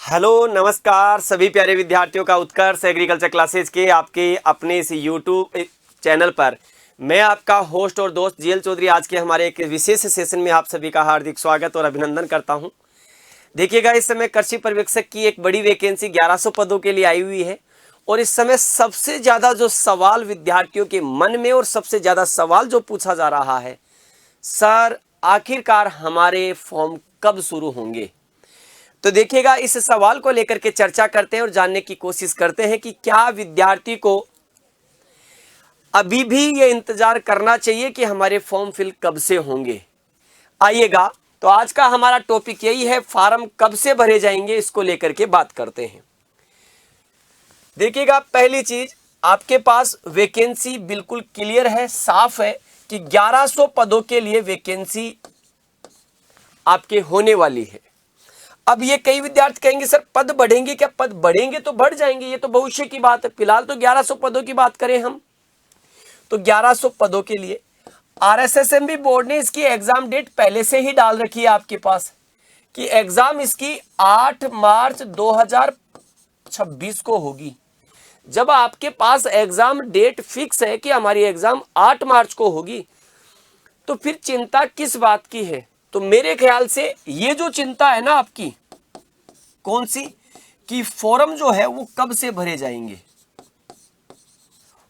Hello नमस्कार सभी प्यारे विद्यार्थियों का उत्कर्ष एग्रीकल्चर क्लासेज के आपके अपने इस यूट्यूब चैनल पर मैं आपका होस्ट और दोस्त जीएल चौधरी आज के हमारे एक विशेष सेशन में आप सभी का हार्दिक स्वागत और अभिनंदन करता हूं। देखिएगा, इस समय कृषि पर्यवेक्षक की एक बड़ी वैकेंसी 1100 पदों के लिए आई हुई है और इस समय सबसे ज़्यादा जो सवाल विद्यार्थियों के मन में और सबसे ज़्यादा सवाल जो पूछा जा रहा है, सर आखिरकार हमारे फॉर्म कब शुरू होंगे। तो देखिएगा, इस सवाल को लेकर के चर्चा करते हैं और जानने की कोशिश करते हैं कि क्या विद्यार्थी को अभी भी ये इंतजार करना चाहिए कि हमारे फॉर्म फिल कब से होंगे। आइएगा, तो आज का हमारा टॉपिक यही है, फॉर्म कब से भरे जाएंगे, इसको लेकर के बात करते हैं। देखिएगा, पहली चीज, आपके पास वैकेंसी बिल्कुल क्लियर है, साफ है कि 1100 पदों के लिए वैकेंसी आपके होने वाली है। अब ये कई विद्यार्थी कहेंगे सर पद बढ़ेंगे क्या। पद बढ़ेंगे तो बढ़ जाएंगे, ये तो भविष्य की बात है। फिलहाल तो 1100 पदों की बात करें हम, तो 1100 पदों के लिए आरएसएसएमबी बोर्ड ने इसकी एग्जाम डेट पहले से ही डाल रखी है आपके पास कि एग्जाम इसकी 8 मार्च 2026 को होगी। जब आपके पास एग्जाम डेट फिक्स है कि हमारी एग्जाम 8 मार्च को होगी, तो फिर चिंता किस बात की है। तो मेरे ख्याल से ये जो चिंता है ना आपकी, कौन सी, कि फॉर्म जो है वो कब से भरे जाएंगे,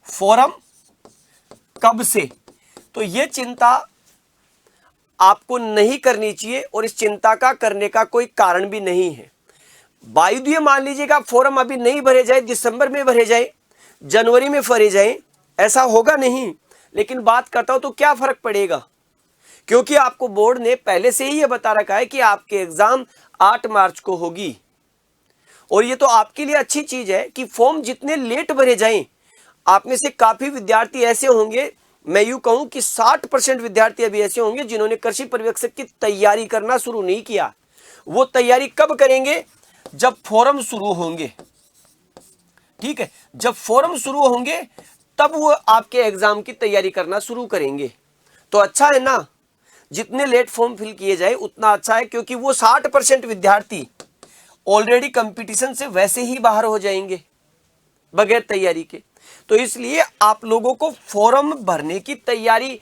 फॉर्म कब से, तो ये चिंता आपको नहीं करनी चाहिए और इस चिंता का करने का कोई कारण भी नहीं है। वायुदीय मान लीजिएगा फॉर्म अभी नहीं भरे जाए, दिसंबर में भरे जाए, जनवरी में भरे जाए, ऐसा होगा नहीं। लेकिन बात करता हूं तो क्या फर्क पड़ेगा, क्योंकि आपको बोर्ड ने पहले से ही ये बता रखा है कि आपके एग्जाम 8 मार्च को होगी। और ये तो आपके लिए अच्छी चीज है कि फॉर्म जितने लेट भरे जाएं, आप में से काफी विद्यार्थी ऐसे होंगे, मैं यूं कहूं कि 60% विद्यार्थी अभी ऐसे होंगे जिन्होंने कृषि पर्यवेक्षक की तैयारी करना शुरू नहीं किया। वो तैयारी कब करेंगे, जब फॉर्म शुरू होंगे। ठीक है, जब फॉर्म शुरू होंगे तब वो आपके एग्जाम की तैयारी करना शुरू करेंगे। तो अच्छा है ना, जितने लेट फॉर्म फिल किए जाए उतना अच्छा है, क्योंकि वो 60% विद्यार्थी ऑलरेडी कंपटीशन से वैसे ही बाहर हो जाएंगे बगैर तैयारी के। तो इसलिए आप लोगों को फॉर्म भरने की तैयारी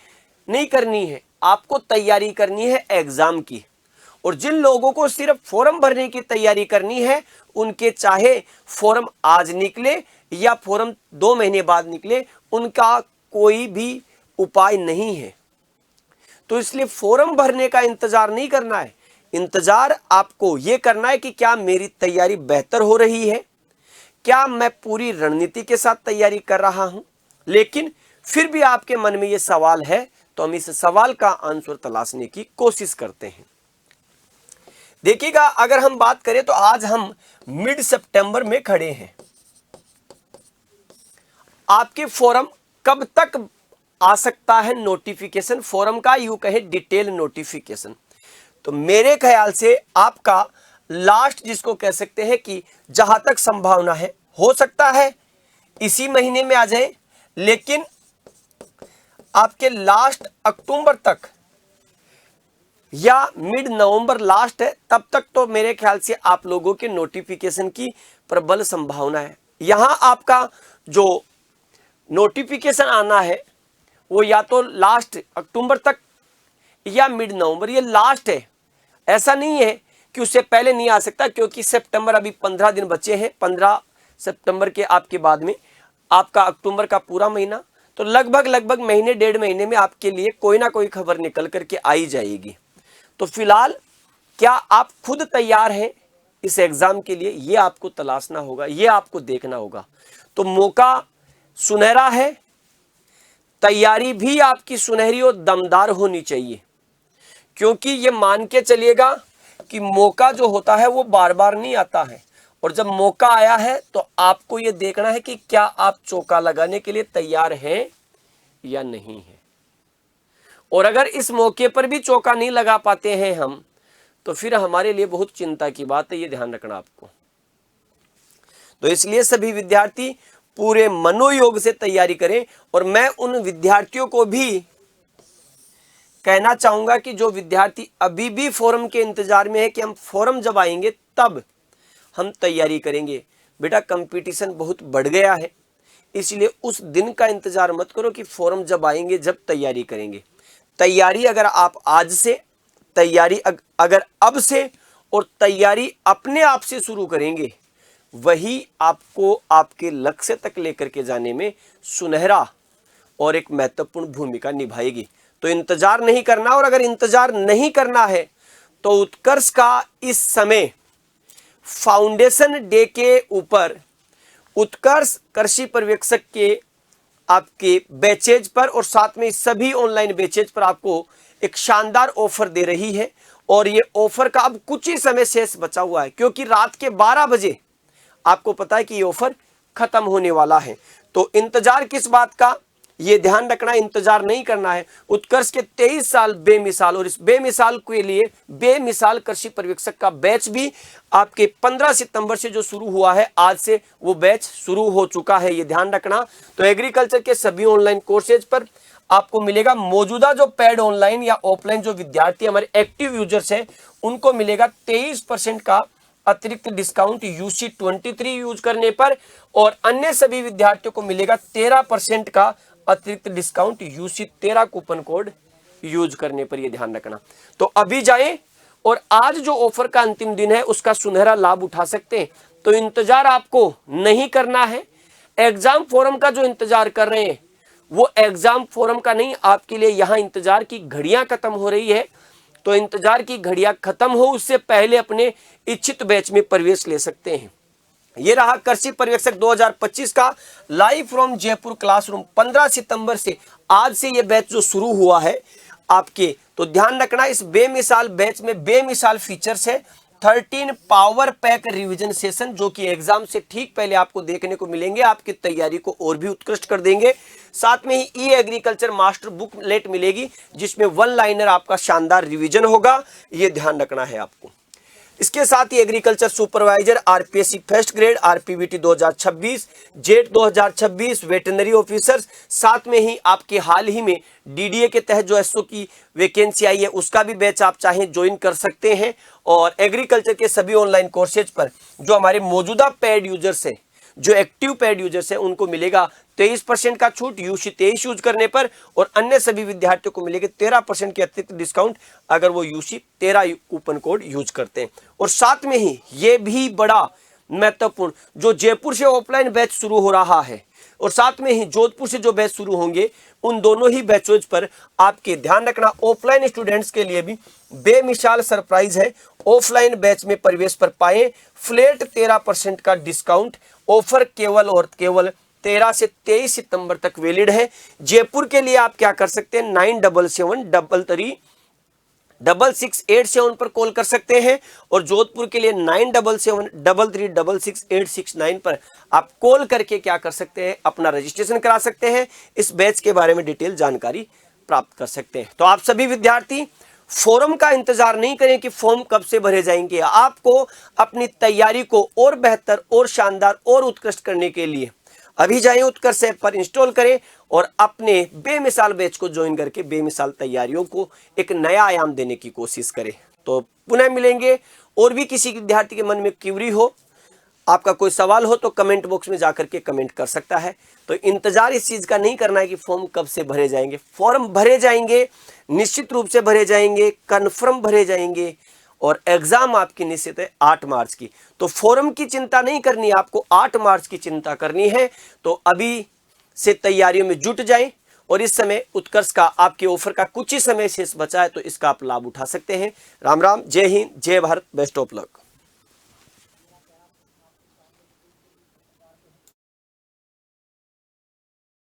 नहीं करनी है, आपको तैयारी करनी है एग्जाम की। और जिन लोगों को सिर्फ फॉर्म भरने की तैयारी करनी है, उनके चाहे फॉर्म आज निकले या फॉर्म 2 महीने बाद निकले, उनका कोई भी उपाय नहीं है। तो इसलिए फॉर्म भरने का इंतजार नहीं करना है, इंतजार आपको यह करना है कि क्या मेरी तैयारी बेहतर हो रही है, क्या मैं पूरी रणनीति के साथ तैयारी कर रहा हूं। लेकिन फिर भी आपके मन में यह सवाल है, तो हम इस सवाल का आंसर तलाशने की कोशिश करते हैं। देखिएगा, अगर हम बात करें तो आज हम मिड सितंबर में खड़े हैं। आपके फॉर्म कब तक आ सकता है नोटिफिकेशन, फॉर्म का यूं कहे डिटेल नोटिफिकेशन। तो मेरे ख्याल से आपका लास्ट, जिसको कह सकते हैं कि जहां तक संभावना है, हो सकता है इसी महीने में आ जाए, लेकिन आपके लास्ट अक्टूबर तक या मिड नवंबर लास्ट है, तब तक तो मेरे ख्याल से आप लोगों के नोटिफिकेशन की प्रबल संभावना है। यहां आपका जो नोटिफिकेशन आना है वो या तो लास्ट अक्टूबर तक या मिड नवंबर, ये लास्ट है। ऐसा नहीं है कि उससे पहले नहीं आ सकता, क्योंकि सितंबर अभी 15 दिन बचे हैं। 15 सितंबर के आपके बाद में आपका अक्टूबर का पूरा महीना, तो लगभग महीने 1.5 महीने में आपके लिए कोई ना कोई खबर निकल करके आई जाएगी। तो फिलहाल क्या आप खुद तैयार हैं इस एग्जाम के लिए, ये आपको तलाशना होगा, ये आपको देखना होगा। तो मौका सुनहरा है, तैयारी भी आपकी सुनहरी और दमदार होनी चाहिए, क्योंकि ये मान के चलिएगा कि मौका जो होता है वो बार बार नहीं आता है। और जब मौका आया है तो आपको ये देखना है कि क्या आप चौका लगाने के लिए तैयार हैं या नहीं है। और अगर इस मौके पर भी चौका नहीं लगा पाते हैं हम, तो फिर हमारे लिए बहुत चिंता की बात है, ये ध्यान रखना आपको। तो इसलिए सभी विद्यार्थी पूरे मनोयोग से तैयारी करें। और मैं उन विद्यार्थियों को भी कहना चाहूंगा कि जो विद्यार्थी अभी भी फॉर्म के इंतजार में है कि हम फॉर्म जब आएंगे तब हम तैयारी करेंगे। बेटा कंपटीशन बहुत बढ़ गया है, इसलिए उस दिन का इंतजार मत करो कि फॉर्म जब आएंगे जब तैयारी करेंगे। तैयारी अगर आप आज से, तैयारी अगर अब से और तैयारी अपने आप से शुरू करेंगे, वही आपको आपके लक्ष्य तक लेकर के जाने में सुनहरा और एक महत्वपूर्ण भूमिका निभाएगी। तो इंतजार नहीं करना, और अगर इंतजार नहीं करना है तो उत्कर्ष का इस समय फाउंडेशन डे के ऊपर उत्कर्ष कृषि पर्यवेक्षक के आपके बैचेज पर और साथ में सभी ऑनलाइन बैचेज पर आपको एक शानदार ऑफर दे रही है। और ये ऑफर का अब कुछ ही समय शेष बचा हुआ है, क्योंकि रात के 12 बजे आपको पता है कि ये ऑफर खत्म होने वाला है। तो इंतजार किस बात का, ये ध्यान रखना, इंतजार नहीं करना है। उत्कर्ष के 23 साल बेमिसाल, और इस बेमिसाल के लिए बेमिसाल कृषि पर्यवेक्षक का बैच भी आपके 15 सितंबर से जो शुरू हुआ है, आज से वो बैच शुरू हो चुका है, ये ध्यान रखना। तो एग्रीकल्चर के सभी ऑनलाइन कोर्सेज पर आपको मिलेगा, मौजूदा जो पेड ऑनलाइन या ऑफलाइन जो विद्यार्थी हमारे एक्टिव यूजर्स हैं उनको मिलेगा 23% का अतिरिक्त डिस्काउंट UC 23 यूज करने पर, और अन्य सभी विद्यार्थियों को मिलेगा 13% का अतिरिक्त discount UC 13 coupon code use करने पर, यह ध्यान रखना। तो अभी जाएं और आज जो ऑफर का अंतिम दिन है उसका सुनहरा लाभ उठा सकते हैं। तो इंतजार आपको नहीं करना है। एग्जाम फॉर्म का जो इंतजार कर रहे हैं वो एग्जाम फॉर्म का नहीं, आपके लिए यहां इंतजार की घड़ियां खत्म हो रही है। तो इंतजार की घड़ियां खत्म हो उससे पहले अपने इच्छित बैच में प्रवेश ले सकते हैं। ये रहा कृषि पर्यवेक्षक 2025 का लाइव फ्रॉम जयपुर क्लासरूम। 15 सितंबर से आज से ये बैच जो शुरू हुआ है आपके, तो ध्यान रखना इस बेमिसाल बैच में बेमिसाल फीचर्स है। 13 पावर पैक रिवीजन सेशन जो कि एग्जाम से ठीक पहले आपको देखने को मिलेंगे, आपकी तैयारी को और भी उत्कृष्ट कर देंगे। साथ में ही ई एग्रीकल्चर मास्टर बुकलेट मिलेगी जिसमें 1 लाइनर आपका शानदार रिवीजन होगा, ये ध्यान रखना है आपको। इसके साथ ही agriculture supervisor RPSC first grade RPVT 2026, JET 2026, veterinary officers, साथ में ही आपके हाल ही में DDA के तहत जो SO की वैकेंसी आई है उसका भी बैच आप चाहें ज्वाइन कर सकते हैं। और एग्रीकल्चर के सभी ऑनलाइन कोर्सेज पर जो हमारे मौजूदा पेड यूजर्स हैं, जो एक्टिव पेड यूजर्स हैं, उनको मिलेगा 23% का छूट UC 23 यूज करने पर, और अन्य सभी विद्यार्थियों को मिलेगा 13% के अतिरिक्त डिस्काउंट अगर वो UC 13 कूपन कोड यूज करते हैं। और साथ में ही ये भी बड़ा महत्वपूर्ण, जो जयपुर से ऑफलाइन बैच शुरू हो रहा है और साथ में ही जोधपुर से जो बैच शुरू होंगे, उन दोनों ही बैचेज पर आपके ध्यान रखना ऑफलाइन स्टूडेंट्स के लिए भी बेमिसाल सरप्राइज है। ऑफलाइन बैच में प्रवेश पर पाए फ्लैट 13% का डिस्काउंट। ऑफर केवल और केवल 13 से 23 सितंबर तक वैलिड है। जयपुर के लिए आप क्या कर सकते हैं, 9773368687 पर कॉल कर सकते हैं, और जोधपुर के लिए 9773368689 पर आप कॉल करके क्या कर सकते हैं, अपना रजिस्ट्रेशन करा सकते हैं, इस बैच के बारे में डिटेल जानकारी प्राप्त कर सकते हैं। तो आप सभी विद्यार्थी फॉर्म का इंतजार नहीं करें कि फॉर्म कब से भरे जाएंगे। आपको अपनी तैयारी को और बेहतर और शानदार और उत्कृष्ट करने के लिए अभी जाएं, उत्कर्ष ऐप पर इंस्टॉल करें और अपने बेमिसाल बैच को ज्वाइन करके बेमिसाल तैयारियों को एक नया आयाम देने की कोशिश करें। तो पुनः मिलेंगे। और भी किसी विद्यार्थी के मन में क्यूरी हो, आपका कोई सवाल हो, तो कमेंट बॉक्स में जाकर के कमेंट कर सकता है। तो इंतजार इस चीज़ का नहीं करना है कि फॉर्म कब से भरे जाएंगे। फॉर्म भरे जाएंगे, निश्चित रूप से भरे जाएंगे, कन्फर्म भरे जाएंगे, और एग्जाम आपकी निश्चित है 8 मार्च की। तो फॉर्म की चिंता नहीं करनी, आपको 8 मार्च की चिंता करनी है। तो अभी से तैयारियों में जुट जाएं, और इस समय उत्कर्ष का आपके ऑफर का कुछ ही समय शेष बचा है, तो इसका आप लाभ उठा सकते हैं। राम राम, जय हिंद, जय भारत, बेस्ट ऑफ लक।